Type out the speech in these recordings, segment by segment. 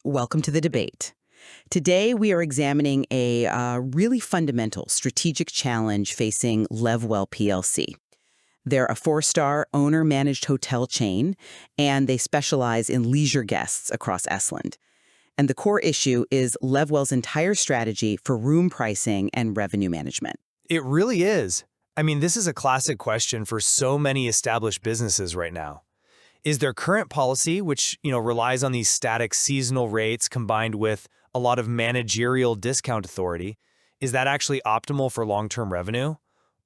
Welcome to the debate. Today, we are examining a really fundamental strategic challenge facing Levwell Plc. They're a four-star owner-managed hotel chain, and they specialize in leisure guests across Essland. And the core issue is Levwell's entire strategy for room pricing and revenue management. It really is. I mean, this is a classic question for so many established businesses right now. Is their current policy, which, relies on these static seasonal rates combined with a lot of managerial discount authority, is that actually optimal for long-term revenue?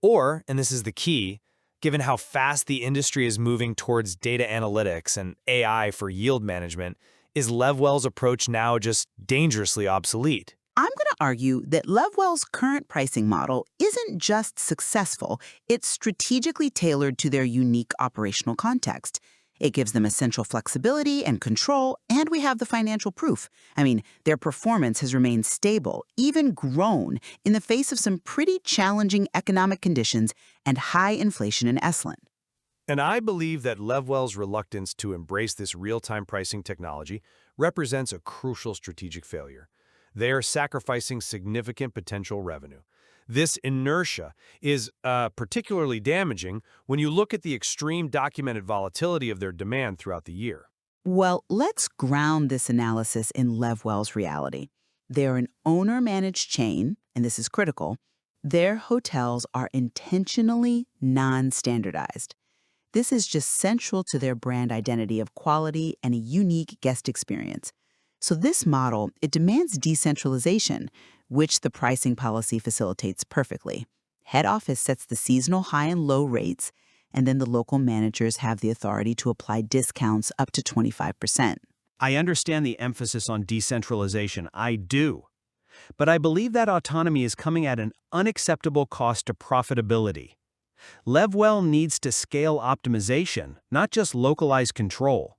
Or, and this is the key, given how fast the industry is moving towards data analytics and AI for yield management, is Levwell's approach now just dangerously obsolete? I'm going to argue that Levwell's current pricing model isn't just successful, it's strategically tailored to their unique operational context. It gives them essential flexibility and control, and we have the financial proof. I mean, their performance has remained stable, even grown, in the face of some pretty challenging economic conditions and high inflation in Essland. And I believe that Levwell's reluctance to embrace this real-time pricing technology represents a crucial strategic failure. They are sacrificing significant potential revenue. This inertia is particularly damaging when you look at the extreme documented volatility of their demand throughout the year. Well, let's ground this analysis in Levwell's reality. They're an owner-managed chain, and this is critical. Their hotels are intentionally non-standardized. This is just central to their brand identity of quality and a unique guest experience. So this model, it demands decentralization, which the pricing policy facilitates perfectly. Head office sets the seasonal high and low rates, and then the local managers have the authority to apply discounts up to 25%. I understand the emphasis on decentralization. I do. But I believe that autonomy is coming at an unacceptable cost to profitability. Levwell needs to scale optimization, not just localized control.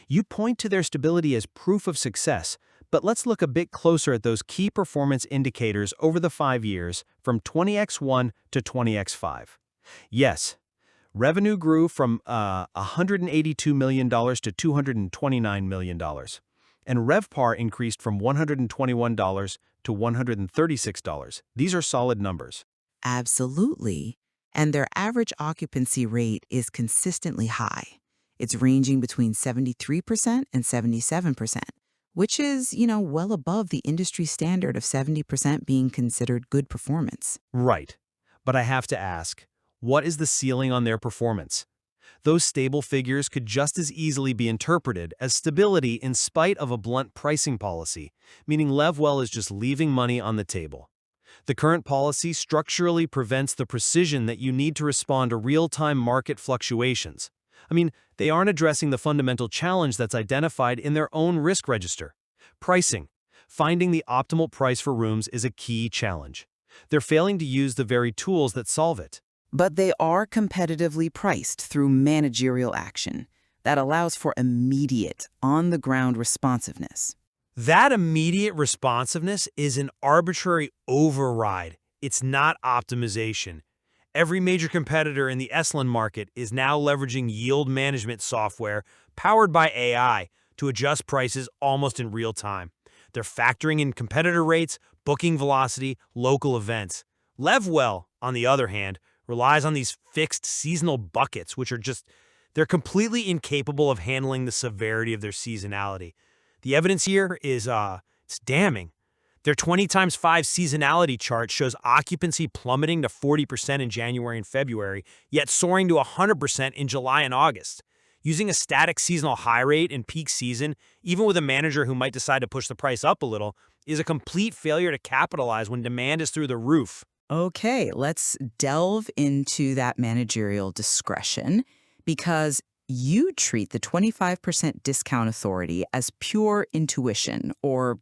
You point to their stability as proof of success, but let's look a bit closer at those key performance indicators over the 5 years, from 20x1 to 20x5. Yes, revenue grew from $182 million to $229 million, and RevPAR increased from $121 to $136. These are solid numbers. Absolutely. And their average occupancy rate is consistently high. It's ranging between 73% and 77%, which is, well above the industry standard of 70% being considered good performance. Right. But I have to ask, what is the ceiling on their performance? Those stable figures could just as easily be interpreted as stability in spite of a blunt pricing policy, meaning Levwell is just leaving money on the table. The current policy structurally prevents the precision that you need to respond to real-time market fluctuations. I mean, they aren't addressing the fundamental challenge that's identified in their own risk register. Pricing. Finding the optimal price for rooms is a key challenge. They're failing to use the very tools that solve it. But they are competitively priced through managerial action that allows for immediate, on-the-ground responsiveness. That immediate responsiveness is an arbitrary override. It's not optimization. Every major competitor in the Essland market is now leveraging yield management software powered by AI to adjust prices almost in real time. They're factoring in competitor rates, booking velocity, local events. Levwell, on the other hand, relies on these fixed seasonal buckets, which are they're completely incapable of handling the severity of their seasonality. The evidence here is, it's damning. Their 20x5 seasonality chart shows occupancy plummeting to 40% in January and February, yet soaring to 100% in July and August. Using a static seasonal high rate in peak season, even with a manager who might decide to push the price up a little, is a complete failure to capitalize when demand is through the roof. Okay, let's delve into that managerial discretion, because you treat the 25% discount authority as pure intuition or,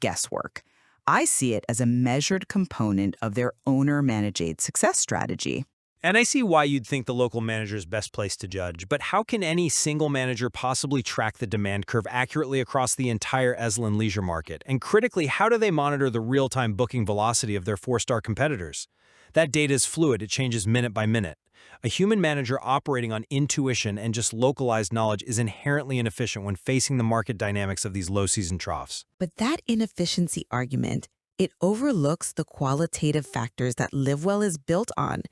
guesswork. I see it as a measured component of their owner-managed success strategy. And I see why you'd think the local manager is best placed to judge, but how can any single manager possibly track the demand curve accurately across the entire Essland leisure market? And critically, how do they monitor the real-time booking velocity of their four-star competitors? That data is fluid, it changes minute by minute. A human manager operating on intuition and just localized knowledge is inherently inefficient when facing the market dynamics of these low-season troughs. But that inefficiency argument, it overlooks the qualitative factors that Levwell is built on.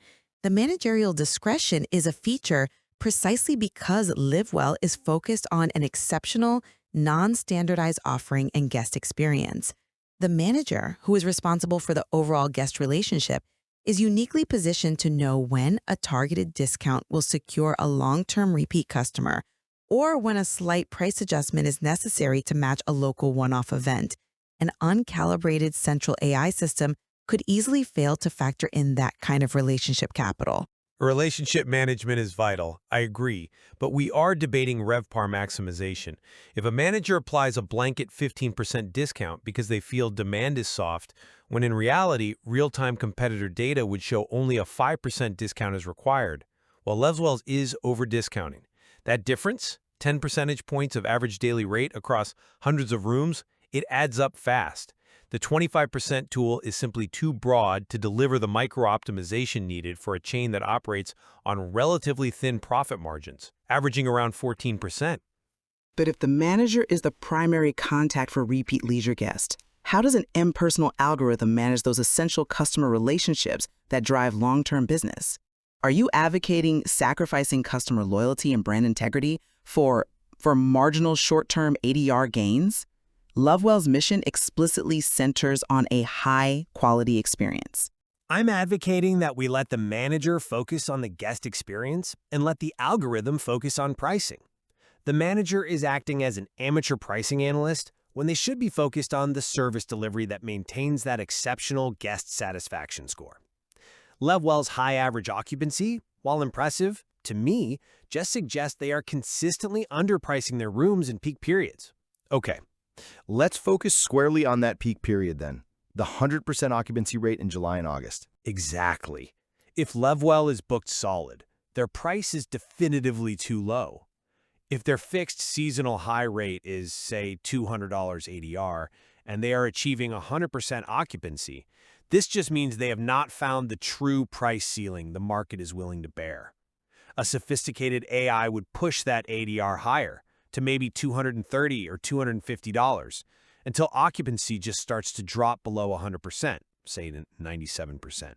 The managerial discretion is a feature precisely because Levwell is focused on an exceptional, non-standardized offering and guest experience. The manager, who is responsible for the overall guest relationship, is uniquely positioned to know when a targeted discount will secure a long-term repeat customer, or when a slight price adjustment is necessary to match a local one-off event. An uncalibrated central AI system could easily fail to factor in that kind of relationship capital. Relationship management is vital, I agree, but we are debating RevPAR maximization. If a manager applies a blanket 15% discount because they feel demand is soft, when in reality, real-time competitor data would show only a 5% discount is required, while Levwell's is over-discounting. That difference, 10 percentage points of average daily rate across hundreds of rooms, it adds up fast. The 25% tool is simply too broad to deliver the micro-optimization needed for a chain that operates on relatively thin profit margins, averaging around 14%. But if the manager is the primary contact for repeat leisure guests, how does an impersonal algorithm manage those essential customer relationships that drive long-term business? Are you advocating sacrificing customer loyalty and brand integrity for marginal short-term ADR gains? Levwell's mission explicitly centers on a high-quality experience. I'm advocating that we let the manager focus on the guest experience and let the algorithm focus on pricing. The manager is acting as an amateur pricing analyst when they should be focused on the service delivery that maintains that exceptional guest satisfaction score. Levwell's high average occupancy, while impressive, to me, just suggests they are consistently underpricing their rooms in peak periods. Okay, let's focus squarely on that peak period then, the 100% occupancy rate in July and August. Exactly. If Levwell is booked solid, their price is definitively too low. If their fixed seasonal high rate is, say, $200 ADR, and they are achieving 100% occupancy, this just means they have not found the true price ceiling the market is willing to bear. A sophisticated AI would push that ADR higher, to maybe $230 or $250, until occupancy just starts to drop below 100%, say to 97%.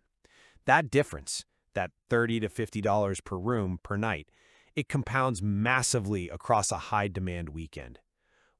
That difference, that $30 to $50 per room per night, it compounds massively across a high-demand weekend.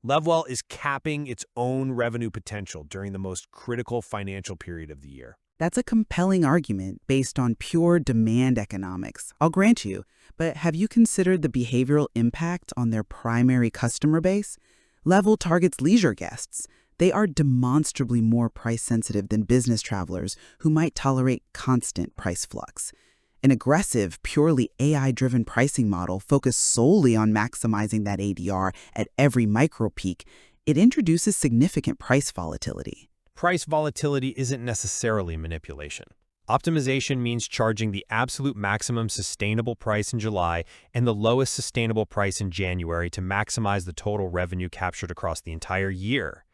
Levwell is capping its own revenue potential during the most critical financial period of the year. That's a compelling argument based on pure demand economics, I'll grant you, but have you considered the behavioral impact on their primary customer base? Levwell targets leisure guests. They are demonstrably more price-sensitive than business travelers who might tolerate constant price flux. An aggressive, purely AI-driven pricing model focused solely on maximizing that ADR at every micro-peak, it introduces significant price volatility. Price volatility isn't necessarily manipulation. Optimization means charging the absolute maximum sustainable price in July and the lowest sustainable price in January to maximize the total revenue captured across the entire year.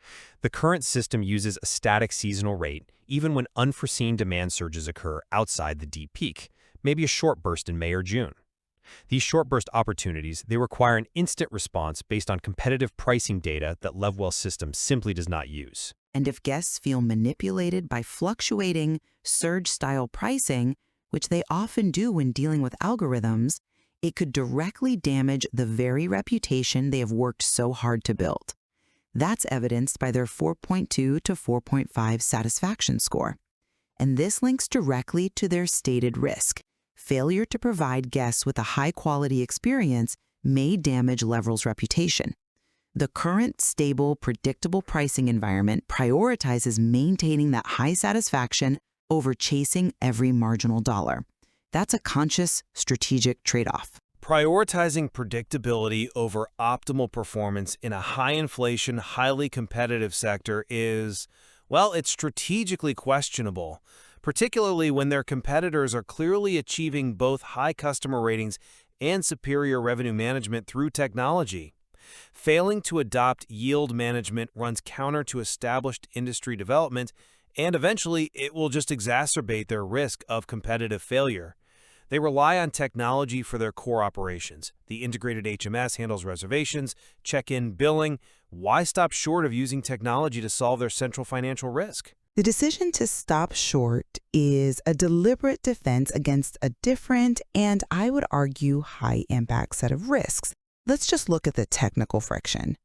The current system uses a static seasonal rate, even when unforeseen demand surges occur outside the deep peak, maybe a short burst in May or June. These short burst opportunities, they require an instant response based on competitive pricing data that Levwell's system simply does not use. And if guests feel manipulated by fluctuating, surge-style pricing, which they often do when dealing with algorithms, it could directly damage the very reputation they have worked so hard to build. That's evidenced by their 4.2 to 4.5 satisfaction score. And this links directly to their stated risk. Failure to provide guests with a high-quality experience may damage Levwell's reputation. The current stable, predictable pricing environment prioritizes maintaining that high satisfaction over chasing every marginal dollar. That's a conscious, strategic trade-off. Prioritizing predictability over optimal performance in a high-inflation, highly competitive sector is, well, it's strategically questionable, particularly when their competitors are clearly achieving both high customer ratings and superior revenue management through technology. Failing to adopt yield management runs counter to established industry development, and eventually it will just exacerbate their risk of competitive failure. They rely on technology for their core operations. The integrated HMS handles reservations, check-in, billing. Why stop short of using technology to solve their central financial risk? The decision to stop short is a deliberate defense against a different and, I would argue, high-impact set of risks. Let's just look at the technical friction.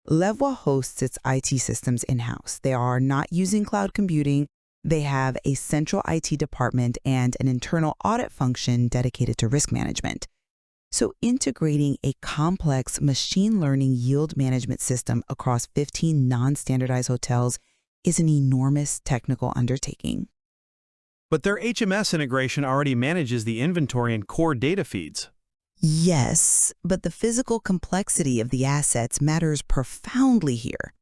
Levwell hosts its IT systems in-house. They are not using cloud computing. They have a central IT department and an internal audit function dedicated to risk management. So integrating a complex machine learning yield management system across 15 non-standardized hotels is an enormous technical undertaking. But their HMS integration already manages the inventory and core data feeds. Yes, but the physical complexity of the assets matters profoundly here.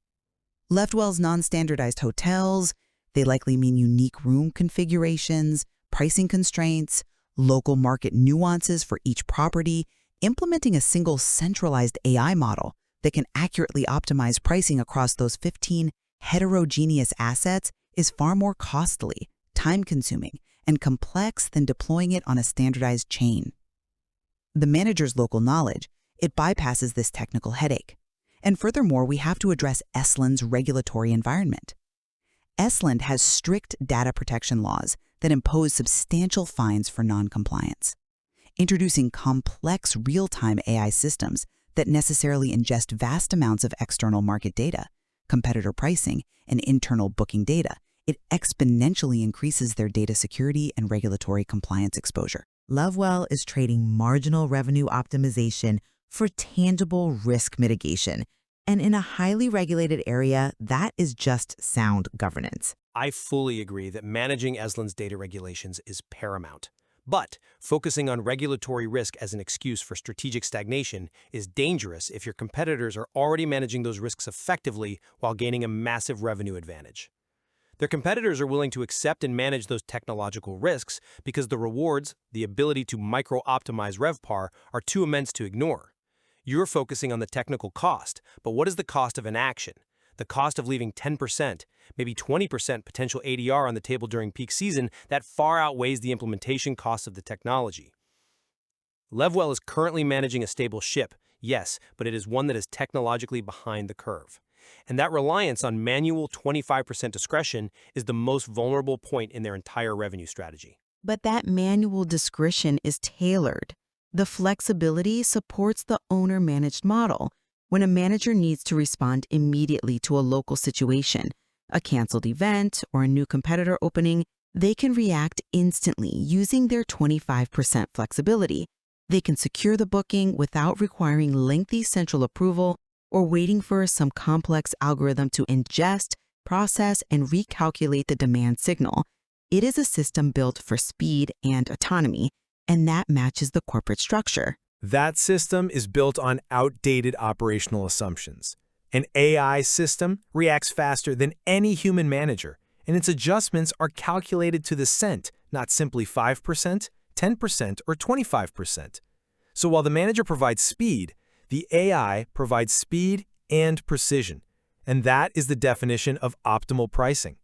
Levwell's non-standardized hotels, they likely mean unique room configurations, pricing constraints, local market nuances for each property. Implementing a single centralized AI model that can accurately optimize pricing across those 15 heterogeneous assets is far more costly, time-consuming, and complex than deploying it on a standardized chain. The manager's local knowledge, it bypasses this technical headache. And furthermore, we have to address Essland's regulatory environment. Essland has strict data protection laws that impose substantial fines for non-compliance. Introducing complex real-time AI systems that necessarily ingest vast amounts of external market data, competitor pricing, and internal booking data, it exponentially increases their data security and regulatory compliance exposure. Levwell is trading marginal revenue optimization for tangible risk mitigation. And in a highly regulated area, that is just sound governance. I fully agree that managing Essland's data regulations is paramount. But focusing on regulatory risk as an excuse for strategic stagnation is dangerous if your competitors are already managing those risks effectively while gaining a massive revenue advantage. Their competitors are willing to accept and manage those technological risks because the rewards, the ability to micro-optimize RevPAR, are too immense to ignore. You're focusing on the technical cost, but what is the cost of inaction? The cost of leaving 10%, maybe 20% potential ADR on the table during peak season that far outweighs the implementation costs of the technology. Levwell is currently managing a stable ship, yes, but it is one that is technologically behind the curve. And that reliance on manual 25% discretion is the most vulnerable point in their entire revenue strategy. But that manual discretion is tailored. The flexibility supports the owner-managed model. When a manager needs to respond immediately to a local situation, a canceled event, or a new competitor opening, they can react instantly using their 25% flexibility. They can secure the booking without requiring lengthy central approval or waiting for some complex algorithm to ingest, process, and recalculate the demand signal. It is a system built for speed and autonomy, and that matches the corporate structure. That system is built on outdated operational assumptions. An AI system reacts faster than any human manager, and its adjustments are calculated to the cent, not simply 5%, 10%, or 25%. So while the manager provides speed, the AI provides speed and precision, and that is the definition of optimal pricing.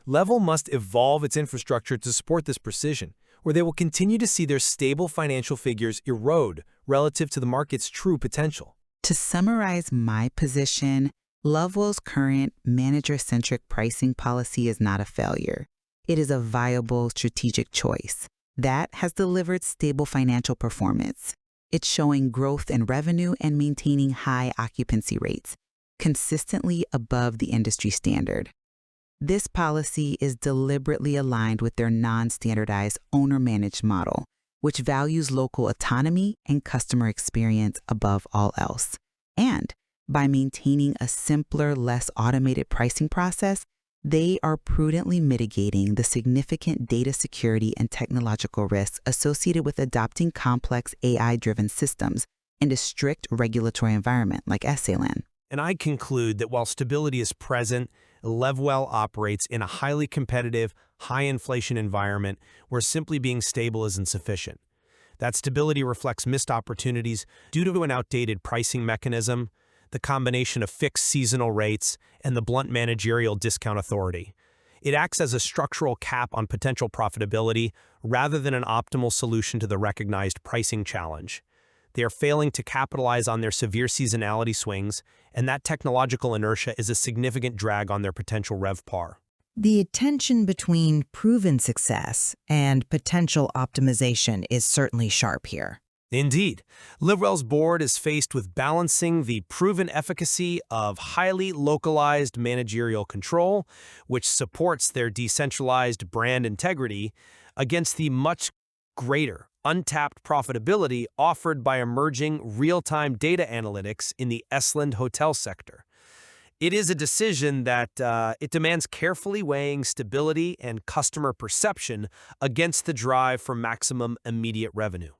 Levwell must evolve its infrastructure to support this precision, or they will continue to see their stable financial figures erode relative to the market's true potential. To summarize my position, Levwell's current manager-centric pricing policy is not a failure. It is a viable strategic choice that has delivered stable financial performance. It's showing growth in revenue and maintaining high occupancy rates, consistently above the industry standard. This policy is deliberately aligned with their non-standardized owner-managed model, which values local autonomy and customer experience above all else. And by maintaining a simpler, less automated pricing process, they are prudently mitigating the significant data security and technological risks associated with adopting complex AI-driven systems in a strict regulatory environment like Essland. And I conclude that while stability is present, Levwell operates in a highly competitive, high-inflation environment where simply being stable is insufficient. That stability reflects missed opportunities due to an outdated pricing mechanism, the combination of fixed seasonal rates, and the blunt managerial discount authority. It acts as a structural cap on potential profitability rather than an optimal solution to the recognized pricing challenge. They are failing to capitalize on their severe seasonality swings, and that technological inertia is a significant drag on their potential RevPAR. The tension between proven success and potential optimization is certainly sharp here. Indeed, Levwell's board is faced with balancing the proven efficacy of highly localized managerial control, which supports their decentralized brand integrity, against the much greater untapped profitability offered by emerging real-time data analytics in the Essland hotel sector. It is a decision that it demands carefully weighing stability and customer perception against the drive for maximum immediate revenue.